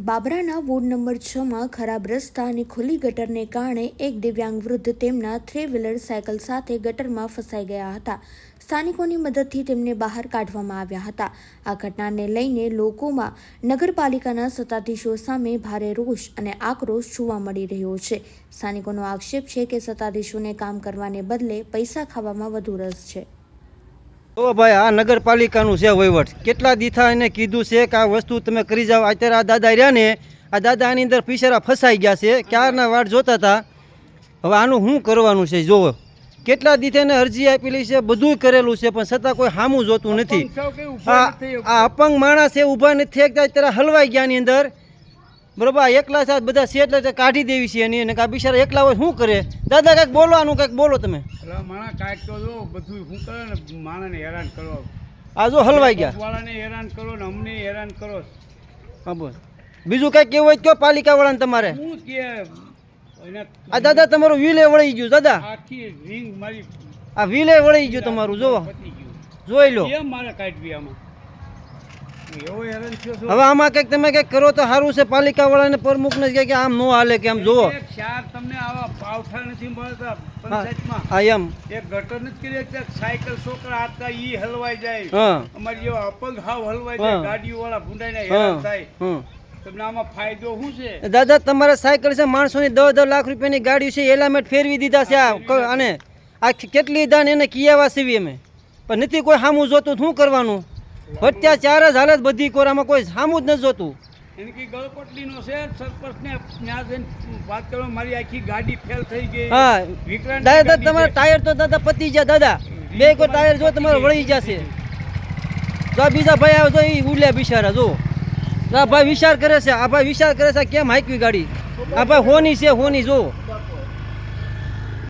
બાબરાના ward number 6માં ખરાબ રસ્તા અને ખુલ્લી ગટરને કારણે એક દિવ્યાંગ વૃદ્ધ તેમના 3 વ્હીલર સાયકલ સાથે ગટરમાં ફસાઈ ગયા હતા. સ્થાનિકોની મદદથી તેમને બહાર કાઢવામાં આવ્યા હતા. આ ઘટનાને લઈને લોકોમાં નગરપાલિકાના સત્તાધીશો સામે ભારે રોષ અને આક્રોશ જોવા મળી રહ્યો છે. સ્થાનિકોનો આક્ષેપ છે કે સત્તાધીશોને કામ કરવાને બદલે પૈસા ખાવામાં વધુ રસ છે. તો ભાઈ આ નગરપાલિકાનું છે વહીવટ. કેટલા દીથા એને કીધું છે કે આ વસ્તુ તમે કરી જાઓ. અત્યારે આ દાદા રહ્યા ને, આ દાદા આની અંદર પીસેરા ફસાઈ ગયા છે. ક્યારના વાટ જોતા હતા. હવે આનું શું કરવાનું છે? જોવો કેટલા દીથે એને અરજી આપેલી છે, બધું કરેલું છે, પણ છતાં કોઈ સામું જોતું નથી. આ અપંગ માણસ છે, ઊભા નથી શકતા. અત્યારે હલવાઈ ગયા ની અંદર, બરોબર. એકલા સાથે બધા છે એટલે કાઢી દેવી છે એની, અને આ બિચારા એકલા હોય શું કરે? દાદા કાંઈક બોલો, આનું કાંઈક બોલો તમે. માણા કાંઈક તો જો બધું શું કરે ને, માણાને હેરાન કરો. આ જો હલવાઈ ગયા, વાળાને હેરાન કરો ને અમને હેરાન કરો. હા બોલ. બીજું કાંઈક કેવું હોય કયો પાલિકા વાળાને તમારે? શું કે આ દાદા તમારું વ્હીલે વળી ગયું. દાદા આખી રિંગ મારી આ વ્હીલે વળી ગયું તમારું. જોવો, જોઈ લો. કેમ મારે કાઢવી આમાં? એવો હેરાન થયો છો. હવે આમાં કંઈક તમે કંઈક કરો તો સારું છે. પાલિકા વાળાને પ્રમુખને કે આમ ન હાલે, કે આમ જોવો. ચાર તમને આવા પાવઠા નથી મળતા પંચાયતમાં. હા એમ એક ગટર નથી કરી, સાયકલ છોકરા હાથતા ઈ હલવાઈ જાય. હા અમારી જેવા અપંગ હાવ હલવાઈ જાય, ગાડીઓ વાળા ભૂંડાઈને હેરાન થાય. હા તમને આમાં ફાયદો શું છે? દાદા તમારે સાયકલ છે, માણસોની 10-10 લાખ રૂપિયાની ગાડી છે, એલામેટ ફેરવી દીધા છે આ. અને આ કેટલી દાન એને કિયાવા સીવી અમે, પણ નથી કોઈ સામું જોતું. શું કરવાનું? અત્યાચાર જ હાલત બધી કોરામાં, કોઈ સામું જ નથી જોતું. એની કે ગળપટલીનો છે, સરપંચને ત્યાં જઈને વાત કરવા, મારી આખી ગાડી ફેલ થઈ ગઈ. હા દાદા તમારા ટાયર તો દાદા પતી ગયા. દાદા બે કોઈ ટાયર જો તમારે વળી જશે. જો બીજા ભાઈ આવે તો એ ઉડ્યા બિચારા. જો આ ભાઈ વિચાર કરે છે, આ ભાઈ વિચાર કરે છે કેમ હાંકવી ગાડી. આ ભાઈ હોની છે, હોની જો